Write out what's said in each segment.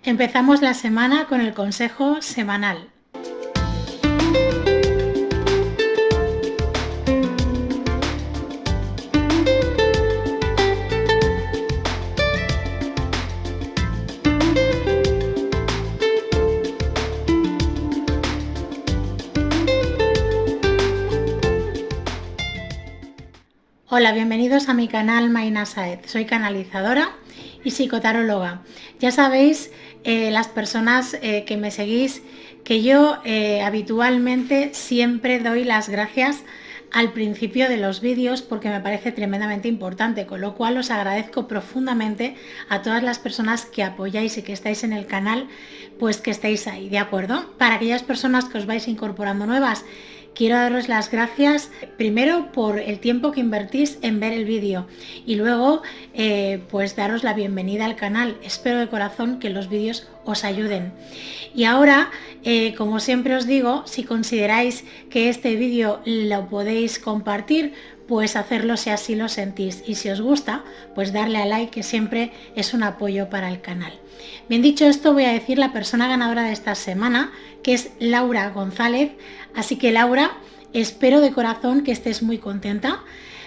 Empezamos la semana con el consejo semanal. Hola, bienvenidos a mi canal Mayna Saez. Soy canalizadora y psicotaróloga. Ya sabéis, las personas que me seguís, que yo habitualmente siempre doy las gracias al principio de los vídeos porque me parece tremendamente importante, con lo cual os agradezco profundamente a todas las personas que apoyáis y que estáis en el canal, pues que estéis ahí, ¿de acuerdo? Para aquellas personas que os vais incorporando nuevas, quiero daros las gracias primero por el tiempo que invertís en ver el vídeo y luego pues daros la bienvenida al canal. Espero de corazón que los vídeos os ayuden. Y ahora, como siempre os digo, si consideráis que este vídeo lo podéis compartir, pues hacerlo si así lo sentís, y si os gusta, pues darle a like, que siempre es un apoyo para el canal. Bien, dicho esto, voy a decir la persona ganadora de esta semana, que es Laura González. Así que, Laura, espero de corazón que estés muy contenta.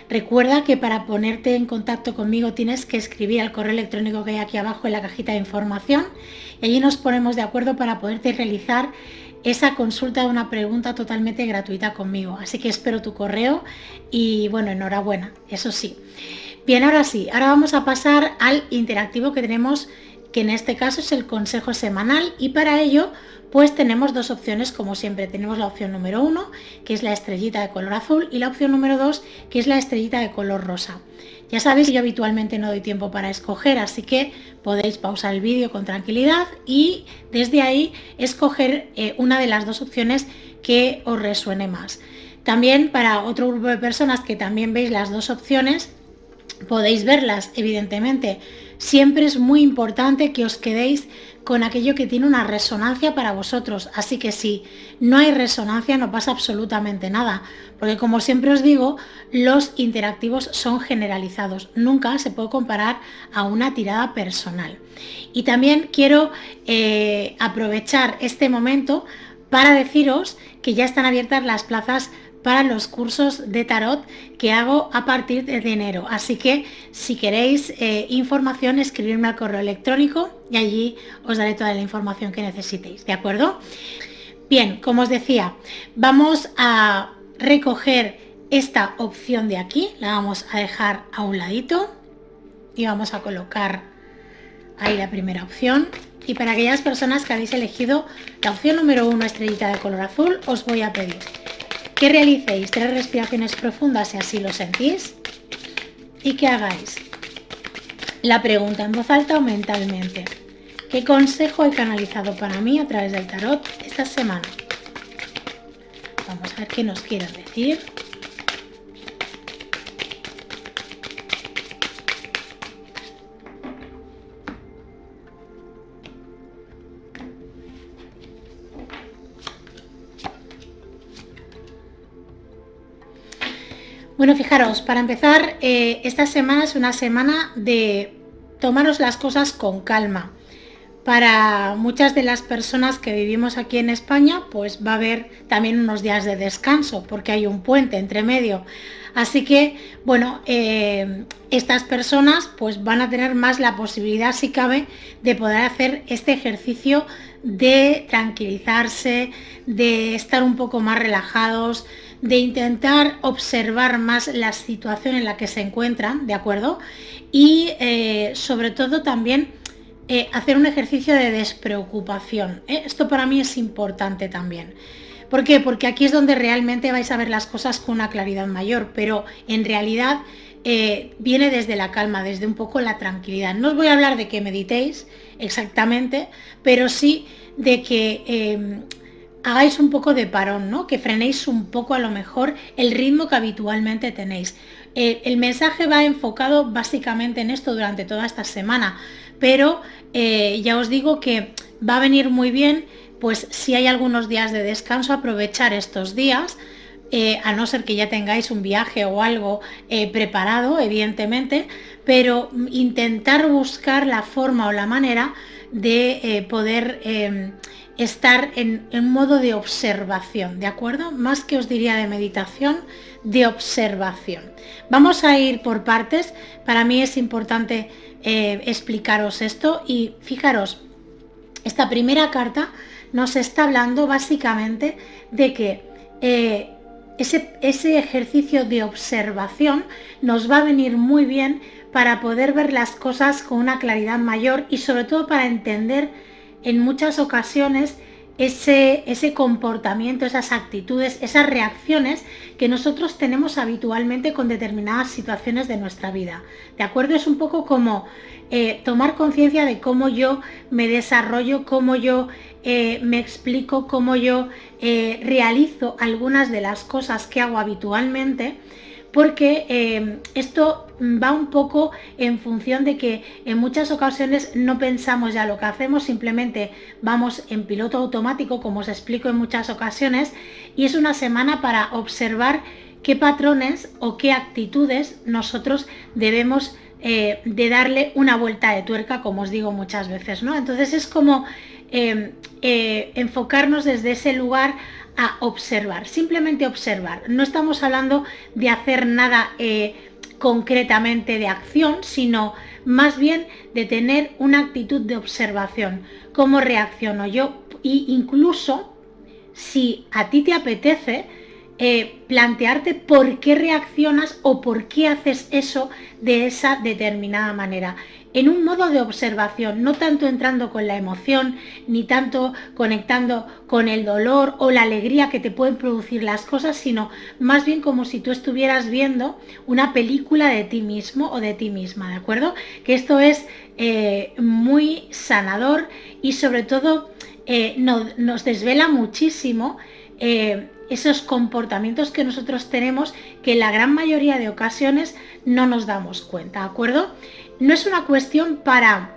Recuerda que para ponerte en contacto conmigo tienes que escribir al correo electrónico que hay aquí abajo en la cajita de información, y allí nos ponemos de acuerdo para poderte realizar esa consulta de una pregunta totalmente gratuita conmigo. Así que espero tu correo y bueno, enhorabuena, eso sí. Bien, ahora sí, ahora vamos a pasar al interactivo que tenemos, que en este caso es el consejo semanal, y para ello pues tenemos dos opciones como siempre. Tenemos la opción número 1, que es la estrellita de color azul, y la opción número 2, que es la estrellita de color rosa. Ya sabéis que yo habitualmente no doy tiempo para escoger, así que podéis pausar el vídeo con tranquilidad y desde ahí escoger una de las dos opciones que os resuene más. También para otro grupo de personas que también veis las dos opciones, podéis verlas, evidentemente. Siempre es muy importante que os quedéis con aquello que tiene una resonancia para vosotros, así que si no hay resonancia no pasa absolutamente nada, porque como siempre os digo, los interactivos son generalizados, nunca se puede comparar a una tirada personal. Y también quiero aprovechar este momento para deciros que ya están abiertas las plazas para los cursos de tarot que hago a partir de enero. Así que si queréis información, escribirme al correo electrónico y allí os daré toda la información que necesitéis, ¿de acuerdo? Bien, como os decía, vamos a recoger esta opción de aquí, la vamos a dejar a un ladito y vamos a colocar ahí la primera opción. Y para aquellas personas que habéis elegido la opción número 1, estrellita de color azul, os voy a pedir que realicéis 3 respiraciones profundas si así lo sentís y que hagáis la pregunta en voz alta o mentalmente: ¿qué consejo he canalizado para mí a través del tarot esta semana? Vamos a ver qué nos quieren decir. Bueno, fijaros, para empezar, esta semana es una semana de tomaros las cosas con calma. Para muchas de las personas que vivimos aquí en España, pues va a haber también unos días de descanso, porque hay un puente entre medio. Así que, bueno, estas personas pues van a tener más la posibilidad, si cabe, de poder hacer este ejercicio de tranquilizarse, de estar un poco más relajados, de intentar observar más la situación en la que se encuentran, ¿de acuerdo? Y sobre todo también hacer un ejercicio de despreocupación. Esto para mí es importante también. ¿Por qué? Porque aquí es donde realmente vais a ver las cosas con una claridad mayor, pero en realidad viene desde la calma, desde un poco la tranquilidad. No os voy a hablar de que meditéis exactamente, pero sí de que hagáis un poco de parón, ¿no? Que frenéis un poco a lo mejor el ritmo que habitualmente tenéis. El mensaje va enfocado básicamente en esto durante toda esta semana, pero ya os digo que va a venir muy bien, pues si hay algunos días de descanso, aprovechar estos días, a no ser que ya tengáis un viaje o algo preparado, evidentemente, pero intentar buscar la forma o la manera de poder estar en modo de observación, ¿de acuerdo? Más que os diría de meditación, de observación. Vamos a ir por partes. Para mí es importante explicaros esto y fijaros, esta primera carta nos está hablando básicamente de que ese ejercicio de observación nos va a venir muy bien para poder ver las cosas con una claridad mayor y sobre todo para entender en muchas ocasiones ese comportamiento, esas actitudes, esas reacciones que nosotros tenemos habitualmente con determinadas situaciones de nuestra vida. ¿De acuerdo? Es un poco como tomar conciencia de cómo yo me desarrollo, cómo yo me explico, cómo yo realizo algunas de las cosas que hago habitualmente, porque esto va un poco en función de que en muchas ocasiones no pensamos ya lo que hacemos, simplemente vamos en piloto automático, como os explico en muchas ocasiones, y es una semana para observar qué patrones o qué actitudes nosotros debemos de darle una vuelta de tuerca, como os digo muchas veces, ¿no? Entonces es como enfocarnos desde ese lugar a observar, simplemente observar. No estamos hablando de hacer nada concretamente de acción, sino más bien de tener una actitud de observación. ¿Cómo reacciono yo? E incluso si a ti te apetece plantearte por qué reaccionas o por qué haces eso de esa determinada manera, en un modo de observación, no tanto entrando con la emoción, ni tanto conectando con el dolor o la alegría que te pueden producir las cosas, sino más bien como si tú estuvieras viendo una película de ti mismo o de ti misma, ¿de acuerdo? Que esto es muy sanador y sobre todo nos desvela muchísimo esos comportamientos que nosotros tenemos que en la gran mayoría de ocasiones no nos damos cuenta, ¿de acuerdo? No es una cuestión para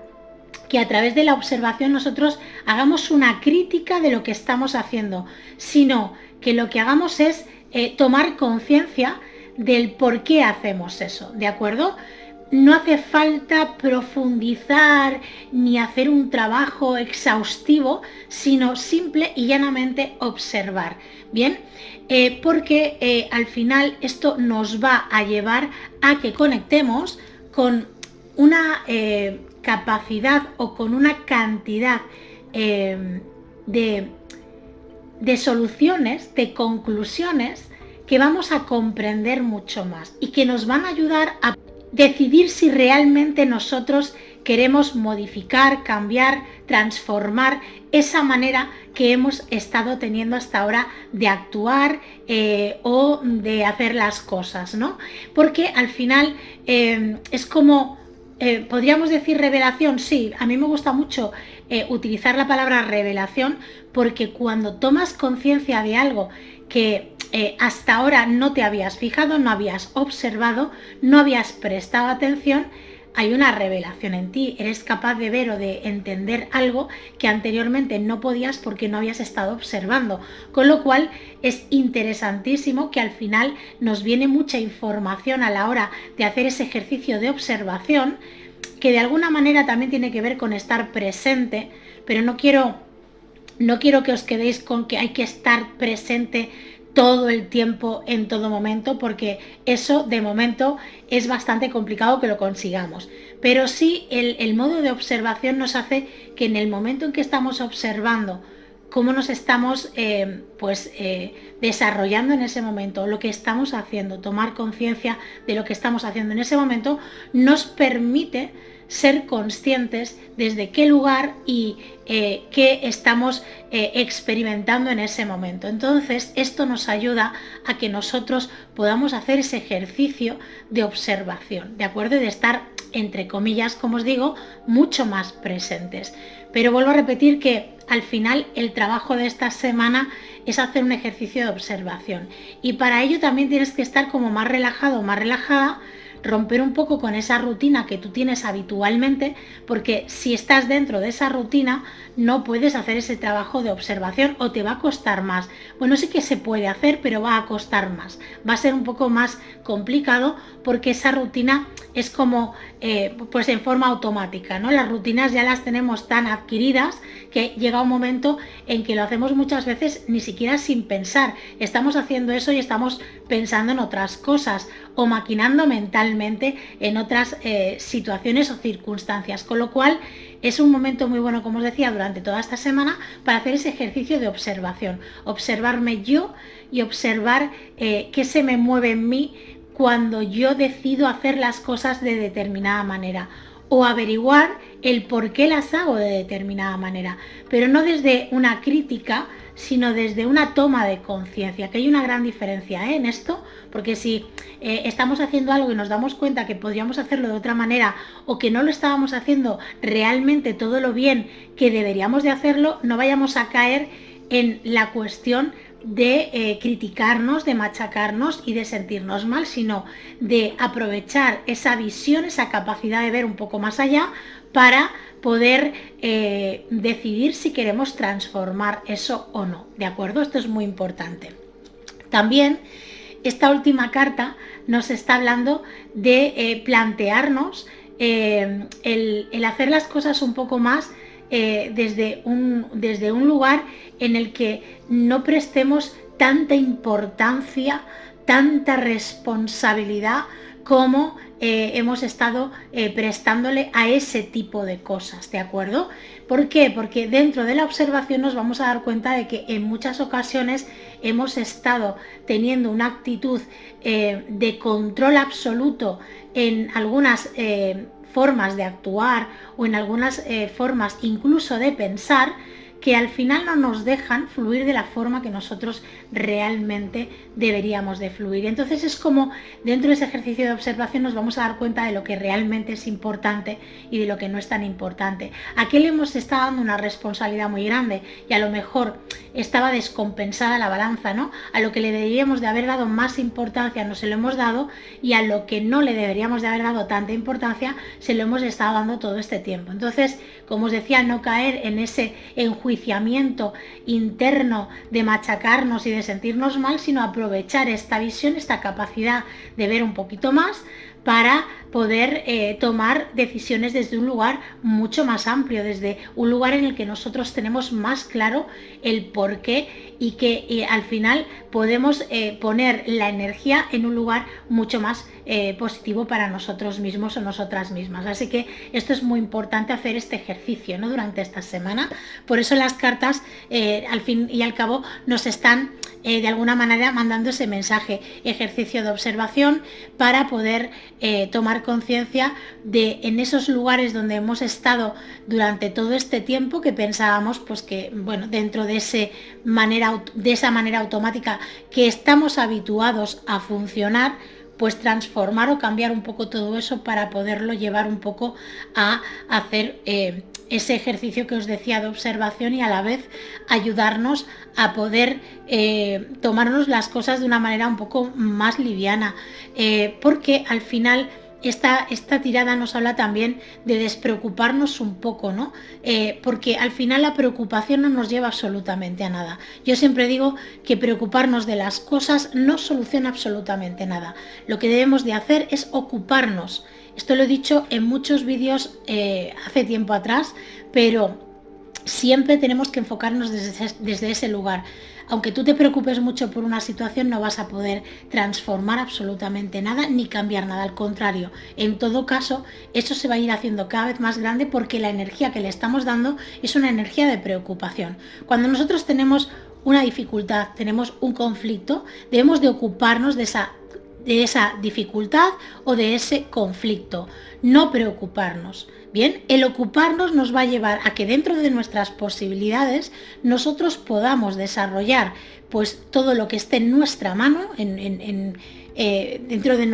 que a través de la observación nosotros hagamos una crítica de lo que estamos haciendo, sino que lo que hagamos es tomar conciencia del por qué hacemos eso, ¿de acuerdo? No hace falta profundizar ni hacer un trabajo exhaustivo, sino simple y llanamente observar. Bien, porque al final esto nos va a llevar a que conectemos con una capacidad o con una cantidad de soluciones, de conclusiones que vamos a comprender mucho más y que nos van a ayudar a decidir si realmente nosotros queremos modificar, cambiar, transformar esa manera que hemos estado teniendo hasta ahora de actuar o de hacer las cosas, ¿no? Porque al final es como, podríamos decir revelación, sí, a mí me gusta mucho utilizar la palabra revelación porque cuando tomas conciencia de algo que hasta ahora no te habías fijado, no habías observado, no habías prestado atención, hay una revelación en ti, eres capaz de ver o de entender algo que anteriormente no podías porque no habías estado observando, con lo cual es interesantísimo que al final nos viene mucha información a la hora de hacer ese ejercicio de observación, que de alguna manera también tiene que ver con estar presente, pero no quiero que os quedéis con que hay que estar presente todo el tiempo, en todo momento, porque eso de momento es bastante complicado que lo consigamos. Pero sí el modo de observación nos hace que en el momento en que estamos observando cómo nos estamos desarrollando en ese momento, lo que estamos haciendo, tomar conciencia de lo que estamos haciendo en ese momento, nos permite ser conscientes desde qué lugar y qué estamos experimentando en ese momento. Entonces esto nos ayuda a que nosotros podamos hacer ese ejercicio de observación, ¿de acuerdo? Y de estar, entre comillas, como os digo, mucho más presentes. Pero vuelvo a repetir que al final el trabajo de esta semana es hacer un ejercicio de observación y para ello también tienes que estar como más relajado, más relajada, romper un poco con esa rutina que tú tienes habitualmente, porque si estás dentro de esa rutina no puedes hacer ese trabajo de observación o te va a costar más. Bueno, sí que se puede hacer, pero va a costar más. Va a ser un poco más complicado porque esa rutina es como pues en forma automática, ¿no? Las rutinas ya las tenemos tan adquiridas que llega un momento en que lo hacemos muchas veces ni siquiera sin pensar. Estamos haciendo eso y estamos pensando en otras cosas o maquinando mentalmente en otras situaciones o circunstancias, con lo cual es un momento muy bueno, como os decía, durante toda esta semana para hacer ese ejercicio de observación, observarme yo y observar qué se me mueve en mí cuando yo decido hacer las cosas de determinada manera o averiguar el por qué las hago de determinada manera, pero no desde una crítica, sino desde una toma de conciencia, que hay una gran diferencia en esto, porque si estamos haciendo algo y nos damos cuenta que podríamos hacerlo de otra manera o que no lo estábamos haciendo realmente todo lo bien que deberíamos de hacerlo, no vayamos a caer en la cuestión de criticarnos, de machacarnos y de sentirnos mal, sino de aprovechar esa visión, esa capacidad de ver un poco más allá para poder decidir si queremos transformar eso o no, ¿de acuerdo? Esto es muy importante. También esta última carta nos está hablando de plantearnos el hacer las cosas un poco más desde un lugar en el que no prestemos tanta importancia, tanta responsabilidad como hemos estado prestándole a ese tipo de cosas, ¿de acuerdo? ¿Por qué? Porque dentro de la observación nos vamos a dar cuenta de que en muchas ocasiones hemos estado teniendo una actitud de control absoluto en algunas formas de actuar o en algunas formas incluso de pensar, que al final no nos dejan fluir de la forma que nosotros realmente deberíamos de fluir. Entonces es como dentro de ese ejercicio de observación nos vamos a dar cuenta de lo que realmente es importante y de lo que no es tan importante. ¿A qué le hemos estado dando una responsabilidad muy grande? Y a lo mejor estaba descompensada la balanza, ¿no? A lo que le deberíamos de haber dado más importancia no se lo hemos dado, y a lo que no le deberíamos de haber dado tanta importancia se lo hemos estado dando todo este tiempo. Entonces, como os decía, no caer en ese enjuiciamiento interno de machacarnos y de sentirnos mal, sino aprovechar esta visión, esta capacidad de ver un poquito más para poder tomar decisiones desde un lugar mucho más amplio, desde un lugar en el que nosotros tenemos más claro el porqué y que al final podemos poner la energía en un lugar mucho más positivo para nosotros mismos o nosotras mismas. Así que esto es muy importante, hacer este ejercicio, ¿no?, durante esta semana. Por eso las cartas al fin y al cabo nos están de alguna manera mandando ese mensaje, ejercicio de observación para poder tomar conciencia de en esos lugares donde hemos estado durante todo este tiempo, que pensábamos pues que bueno, dentro de esa manera automática que estamos habituados a funcionar, pues transformar o cambiar un poco todo eso para poderlo llevar un poco a hacer ese ejercicio que os decía de observación y a la vez ayudarnos a poder tomarnos las cosas de una manera un poco más liviana, porque al final esta tirada nos habla también de despreocuparnos un poco, ¿no? Porque al final la preocupación no nos lleva absolutamente a nada. Yo siempre digo que preocuparnos de las cosas no soluciona absolutamente nada. Lo que debemos de hacer es ocuparnos. Esto lo he dicho en muchos vídeos hace tiempo atrás, pero siempre tenemos que enfocarnos desde ese lugar. Aunque tú te preocupes mucho por una situación, no vas a poder transformar absolutamente nada ni cambiar nada. Al contrario, en todo caso, eso se va a ir haciendo cada vez más grande porque la energía que le estamos dando es una energía de preocupación. Cuando nosotros tenemos una dificultad, tenemos un conflicto, debemos de ocuparnos de esa dificultad o de ese conflicto, no preocuparnos. Bien, el ocuparnos nos va a llevar a que dentro de nuestras posibilidades nosotros podamos desarrollar pues todo lo que esté en nuestra mano, en dentro de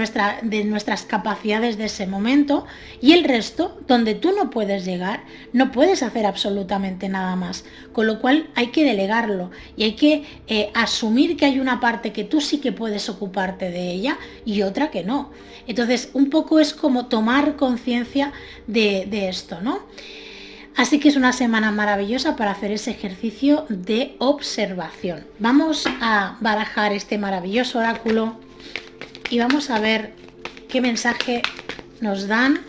nuestras capacidades de ese momento, y el resto, donde tú no puedes llegar, no puedes hacer absolutamente nada más, con lo cual hay que delegarlo y hay que asumir que hay una parte que tú sí que puedes ocuparte de ella y otra que no. Entonces, un poco es como tomar conciencia de esto, ¿no? Así que es una semana maravillosa para hacer ese ejercicio de observación. Vamos a barajar este maravilloso oráculo y vamos a ver qué mensaje nos dan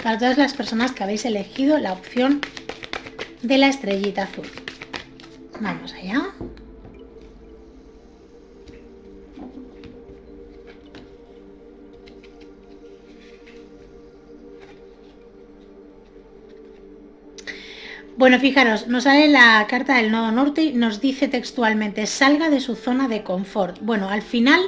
para todas las personas que habéis elegido la opción de la estrellita azul. Vamos allá. Bueno, fijaros, nos sale la carta del nodo norte y nos dice textualmente: salga de su zona de confort. Bueno, al final,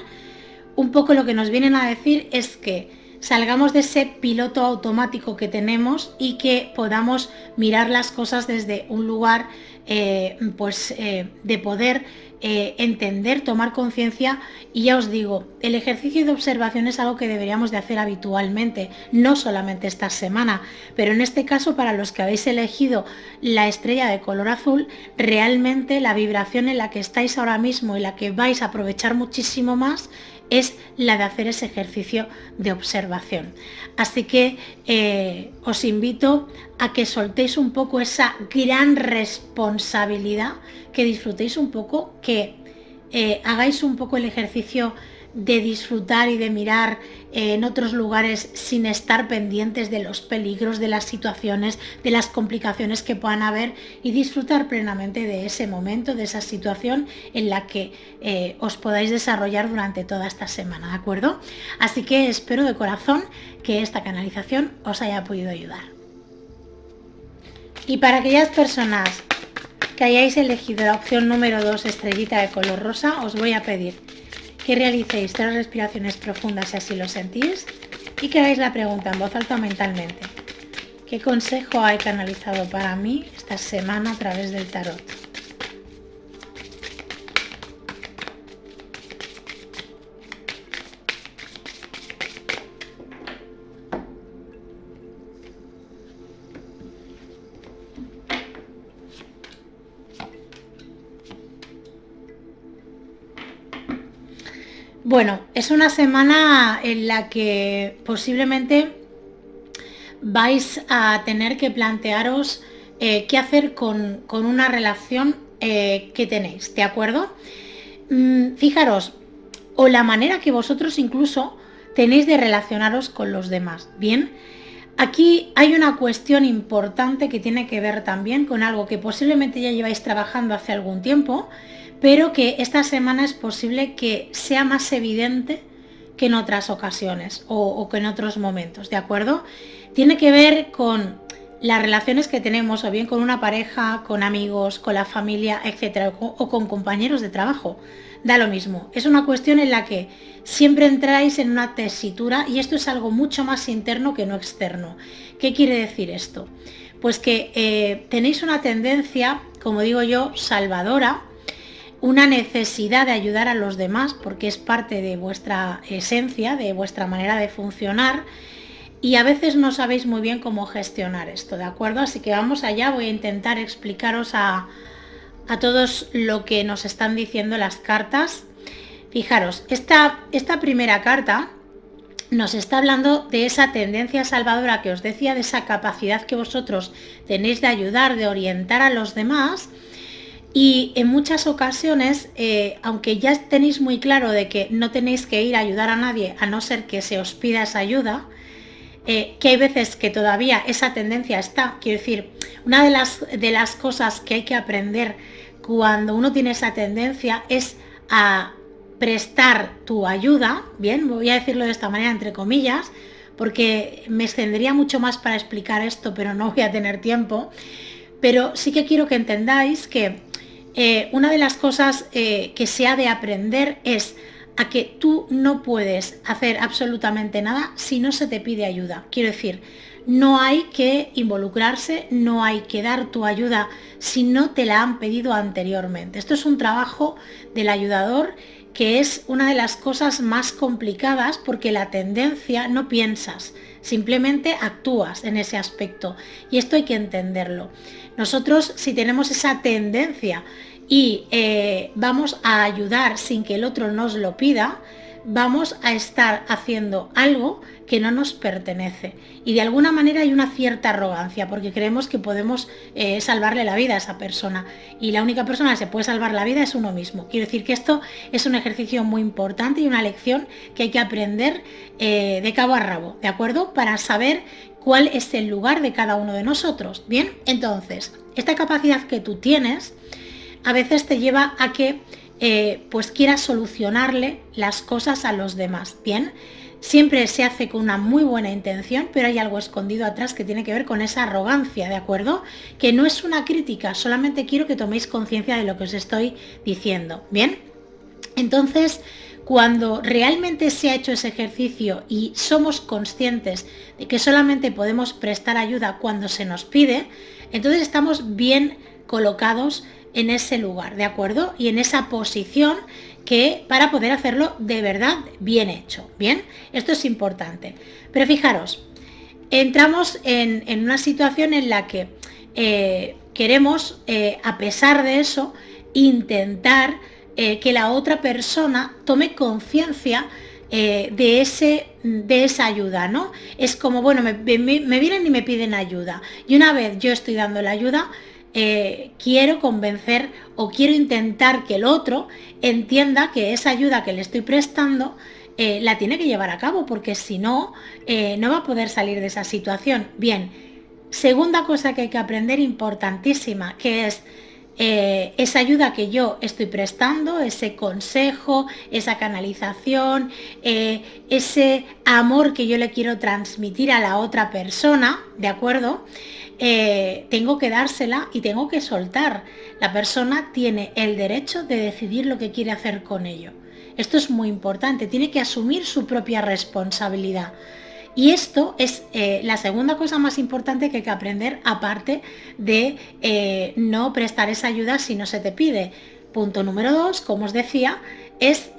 un poco lo que nos vienen a decir es que salgamos de ese piloto automático que tenemos y que podamos mirar las cosas desde un lugar de poder entender, tomar conciencia. Y ya os digo, el ejercicio de observación es algo que deberíamos de hacer habitualmente, no solamente esta semana, pero en este caso, para los que habéis elegido la estrella de color azul, realmente la vibración en la que estáis ahora mismo y la que vais a aprovechar muchísimo más es la de hacer ese ejercicio de observación. Así que os invito a que soltéis un poco esa gran responsabilidad, que disfrutéis un poco, que hagáis un poco el ejercicio de disfrutar y de mirar en otros lugares sin estar pendientes de los peligros, de las situaciones, de las complicaciones que puedan haber, y disfrutar plenamente de ese momento, de esa situación en la que os podáis desarrollar durante toda esta semana, ¿de acuerdo? Así que espero de corazón que esta canalización os haya podido ayudar. Y para aquellas personas que hayáis elegido la opción número 2, estrellita de color rosa, os voy a pedir que realicéis 3 respiraciones profundas si así lo sentís y que hagáis la pregunta en voz alta mentalmente: ¿qué consejo hay canalizado para mí esta semana a través del tarot? Bueno, es una semana en la que posiblemente vais a tener que plantearos qué hacer con una relación que tenéis, ¿de acuerdo? Fijaros, o la manera que vosotros incluso tenéis de relacionaros con los demás, ¿bien? Aquí hay una cuestión importante que tiene que ver también con algo que posiblemente ya lleváis trabajando hace algún tiempo, pero que esta semana es posible que sea más evidente que en otras ocasiones o que en otros momentos, ¿de acuerdo? Tiene que ver con las relaciones que tenemos, o bien con una pareja, con amigos, con la familia, etcétera, o con compañeros de trabajo. Da lo mismo. Es una cuestión en la que siempre entráis en una tesitura, y esto es algo mucho más interno que no externo. ¿Qué quiere decir esto? Pues que tenéis una tendencia, como digo yo, salvadora, una necesidad de ayudar a los demás, porque es parte de vuestra esencia, de vuestra manera de funcionar, y a veces no sabéis muy bien cómo gestionar esto, ¿de acuerdo? Así que vamos allá, voy a intentar explicaros a todos lo que nos están diciendo las cartas. Fijaros, esta primera carta nos está hablando de esa tendencia salvadora que os decía, de esa capacidad que vosotros tenéis de ayudar, de orientar a los demás. Y en muchas ocasiones, aunque ya tenéis muy claro de que no tenéis que ir a ayudar a nadie a no ser que se os pida esa ayuda, que hay veces que todavía esa tendencia está. Quiero decir, una de las cosas que hay que aprender cuando uno tiene esa tendencia es a prestar tu ayuda, bien, voy a decirlo de esta manera entre comillas, porque me extendería mucho más para explicar esto, pero no voy a tener tiempo. Pero sí que quiero que entendáis que una de las cosas que se ha de aprender es a que tú no puedes hacer absolutamente nada si no se te pide ayuda. Quiero decir, no hay que involucrarse, no hay que dar tu ayuda si no te la han pedido anteriormente. Esto es un trabajo del ayudador que es una de las cosas más complicadas porque la tendencia no piensas, simplemente actúas en ese aspecto y esto hay que entenderlo. Nosotros, si tenemos esa tendencia y vamos a ayudar sin que el otro nos lo pida, vamos a estar haciendo algo que no nos pertenece y de alguna manera hay una cierta arrogancia porque creemos que podemos salvarle la vida a esa persona y la única persona que se puede salvar la vida es uno mismo. Quiero decir que esto es un ejercicio muy importante y una lección que hay que aprender de cabo a rabo, ¿de acuerdo? Para saber cuál es el lugar de cada uno de nosotros. Bien, entonces, esta capacidad que tú tienes a veces te lleva a que pues quieras solucionarle las cosas a los demás. Bien, siempre se hace con una muy buena intención, pero hay algo escondido atrás que tiene que ver con esa arrogancia, ¿de acuerdo? Que no es una crítica, solamente quiero que toméis conciencia de lo que os estoy diciendo. Bien, entonces, cuando realmente se ha hecho ese ejercicio y somos conscientes de que solamente podemos prestar ayuda cuando se nos pide, entonces estamos bien colocados en ese lugar, ¿de acuerdo? Y en esa posición que para poder hacerlo de verdad bien hecho, ¿bien? Esto es importante. Pero fijaros, entramos en una situación en la que queremos, a pesar de eso, intentar que la otra persona tome conciencia de esa ayuda, ¿no? Es como, bueno, me vienen y me piden ayuda. Y una vez yo estoy dando la ayuda, quiero convencer o quiero intentar que el otro entienda que esa ayuda que le estoy prestando la tiene que llevar a cabo, porque si no, no va a poder salir de esa situación. Bien, segunda cosa que hay que aprender importantísima, que es esa ayuda que yo estoy prestando, ese consejo, esa canalización, ese amor que yo le quiero transmitir a la otra persona, ¿de acuerdo? Tengo que dársela y tengo que soltar. La persona tiene el derecho de decidir lo que quiere hacer con ello. Esto es muy importante, tiene que asumir su propia responsabilidad. Y esto es la segunda cosa más importante que hay que aprender, aparte de no prestar esa ayuda si no se te pide. Punto número 2, como os decía, es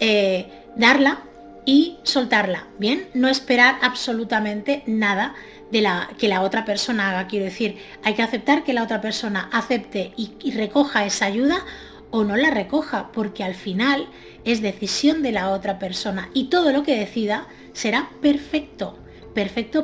darla y soltarla, ¿bien? No esperar absolutamente nada de que la otra persona haga. Quiero decir, hay que aceptar que la otra persona acepte y recoja esa ayuda o no la recoja, porque al final es decisión de la otra persona y todo lo que decida será perfecto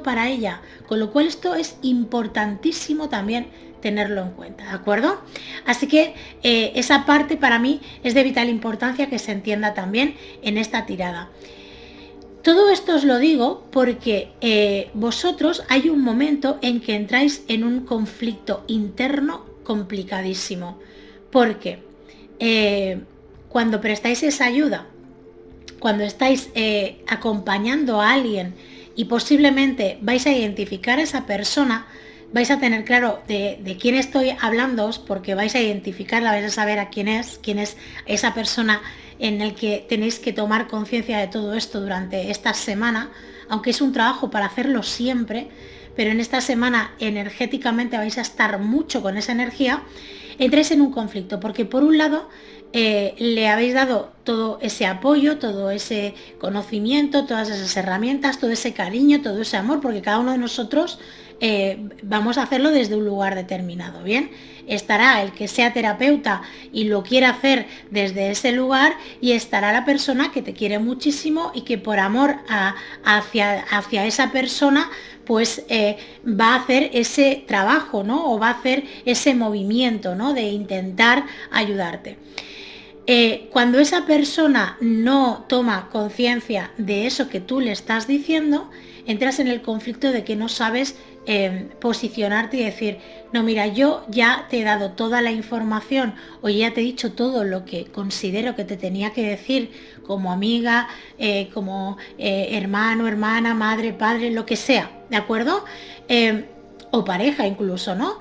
para ella, con lo cual esto es importantísimo también tenerlo en cuenta, ¿de acuerdo? Así que esa parte para mí es de vital importancia que se entienda también en esta tirada. Todo esto os lo digo porque vosotros hay un momento en que entráis en un conflicto interno complicadísimo, porque cuando prestáis esa ayuda, cuando estáis acompañando a alguien y posiblemente vais a identificar a esa persona, vais a tener claro de quién estoy hablando, porque vais a identificarla, vais a saber quién es esa persona en el que tenéis que tomar conciencia de todo esto durante esta semana, aunque es un trabajo para hacerlo siempre, pero en esta semana energéticamente vais a estar mucho con esa energía. Entréis en un conflicto, porque por un lado le habéis dado todo ese apoyo, todo ese conocimiento, todas esas herramientas, todo ese cariño, todo ese amor, porque cada uno de nosotros vamos a hacerlo desde un lugar determinado, ¿bien? Estará el que sea terapeuta y lo quiera hacer desde ese lugar, y estará la persona que te quiere muchísimo y que por amor hacia esa persona pues va a hacer ese trabajo, ¿no? O va a hacer ese movimiento, ¿no? De intentar ayudarte. Cuando esa persona no toma conciencia de eso que tú le estás diciendo, entras en el conflicto de que no sabes posicionarte y decir, no, mira, yo ya te he dado toda la información o ya te he dicho todo lo que considero que te tenía que decir como amiga, como hermano, hermana, madre, padre, lo que sea, ¿de acuerdo? O pareja incluso, ¿no?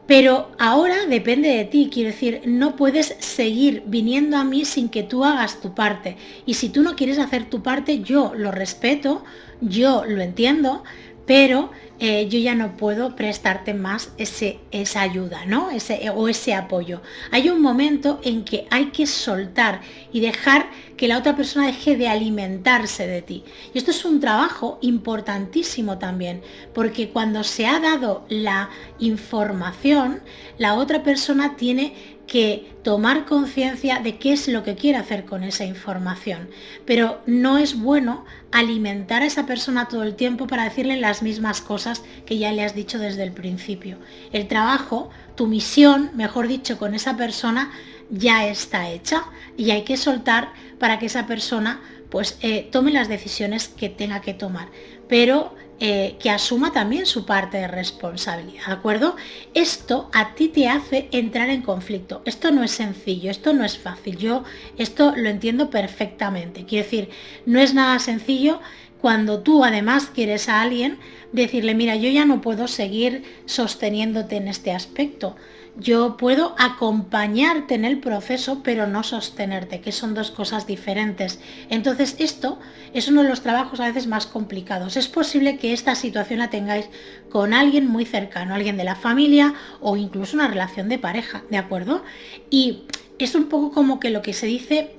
Pero ahora depende de ti, quiero decir, no puedes seguir viniendo a mí sin que tú hagas tu parte. Y si tú no quieres hacer tu parte, yo lo respeto, yo lo entiendo, pero yo ya no puedo prestarte más esa ayuda, ¿no? Ese apoyo. Hay un momento en que hay que soltar y dejar que la otra persona deje de alimentarse de ti. Y esto es un trabajo importantísimo también, porque cuando se ha dado la información, la otra persona tiene que tomar conciencia de qué es lo que quiere hacer con esa información. Pero no es bueno alimentar a esa persona todo el tiempo para decirle las mismas cosas que ya le has dicho desde el principio. El trabajo, tu misión, mejor dicho, con esa persona ya está hecha y hay que soltar para que esa persona pues tome las decisiones que tenga que tomar. Pero que asuma también su parte de responsabilidad, ¿de acuerdo? Esto a ti te hace entrar en conflicto. Esto no es sencillo, esto no es fácil. Yo esto lo entiendo perfectamente. Quiero decir, no es nada sencillo cuando tú además quieres a alguien decirle, mira, yo ya no puedo seguir sosteniéndote en este aspecto. Yo puedo acompañarte en el proceso, pero no sostenerte, que son dos cosas diferentes. Entonces, esto es uno de los trabajos a veces más complicados. Es posible que esta situación la tengáis con alguien muy cercano, alguien de la familia o incluso una relación de pareja, ¿de acuerdo? Y es un poco como que lo que se dice,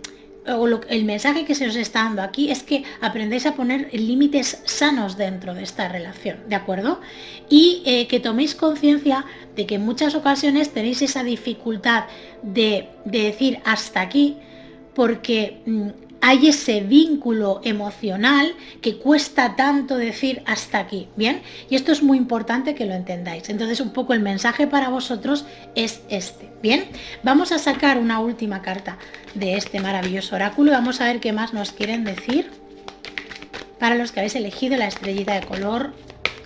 o el mensaje que se os está dando aquí es que aprendáis a poner límites sanos dentro de esta relación, ¿de acuerdo? Y que toméis conciencia de que en muchas ocasiones tenéis esa dificultad de decir hasta aquí, porque hay ese vínculo emocional que cuesta tanto decir hasta aquí, ¿bien? Y esto es muy importante que lo entendáis. Entonces, un poco el mensaje para vosotros es este, ¿bien? Vamos a sacar una última carta de este maravilloso oráculo y vamos a ver qué más nos quieren decir para los que habéis elegido la estrellita de color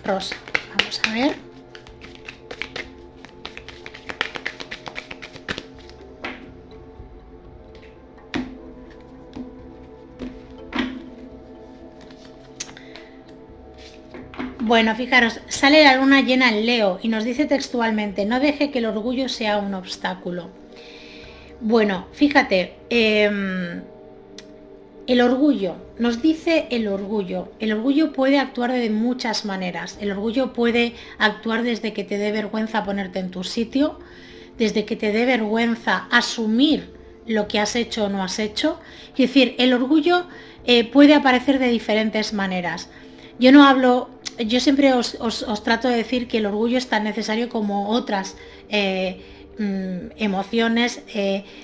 rosa. Vamos a ver. Bueno, fijaros, sale la luna llena en Leo y nos dice textualmente, no deje que el orgullo sea un obstáculo. Bueno, fíjate, el orgullo, nos dice el orgullo puede actuar de muchas maneras. El orgullo puede actuar desde que te dé vergüenza ponerte en tu sitio, desde que te dé vergüenza asumir lo que has hecho o no has hecho. Es decir, el orgullo puede aparecer de diferentes maneras. Yo siempre os trato de decir que el orgullo es tan necesario como otras emociones,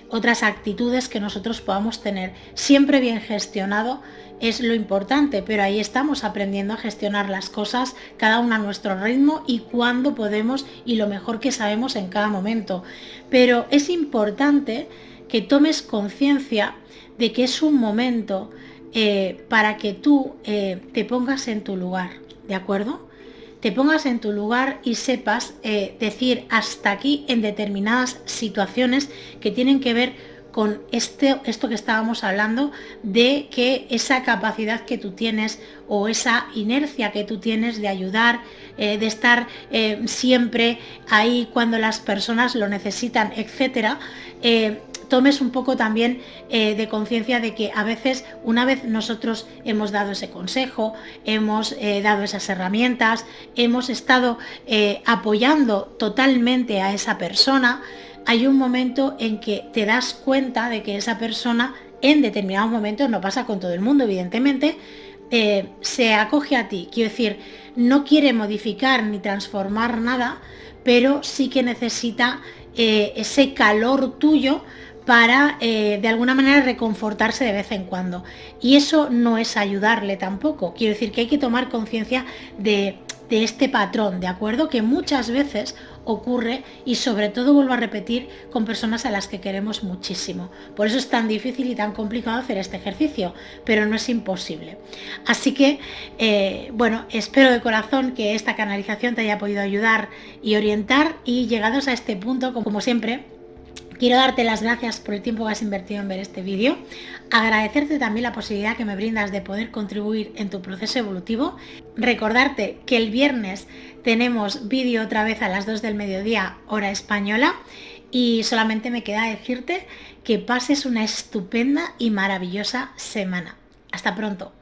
otras actitudes que nosotros podamos tener. Siempre bien gestionado es lo importante, pero ahí estamos aprendiendo a gestionar las cosas, cada una a nuestro ritmo y cuando podemos y lo mejor que sabemos en cada momento. Pero es importante que tomes conciencia de que es un momento para que tú te pongas en tu lugar, ¿de acuerdo? Te pongas en tu lugar y sepas decir hasta aquí en determinadas situaciones que tienen que ver con esto que estábamos hablando, de que esa capacidad que tú tienes o esa inercia que tú tienes de ayudar, de estar siempre ahí cuando las personas lo necesitan, etcétera, tomes un poco también de conciencia de que a veces, una vez nosotros hemos dado ese consejo, hemos dado esas herramientas, hemos estado apoyando totalmente a esa persona, hay un momento en que te das cuenta de que esa persona en determinados momentos, no pasa con todo el mundo evidentemente, se acoge a ti. Quiero decir, no quiere modificar ni transformar nada, pero sí que necesita ese calor tuyo para de alguna manera reconfortarse de vez en cuando. Y eso no es ayudarle tampoco. Quiero decir que hay que tomar conciencia de este patrón, ¿de acuerdo? Que muchas veces ocurre y sobre todo, vuelvo a repetir, con personas a las que queremos muchísimo. Por eso es tan difícil y tan complicado hacer este ejercicio, pero no es imposible. Así que, bueno, espero de corazón que esta canalización te haya podido ayudar y orientar, y llegados a este punto, como siempre, quiero darte las gracias por el tiempo que has invertido en ver este vídeo, agradecerte también la posibilidad que me brindas de poder contribuir en tu proceso evolutivo, recordarte que el viernes tenemos vídeo otra vez a las 2 del mediodía, hora española, y solamente me queda decirte que pases una estupenda y maravillosa semana. Hasta pronto.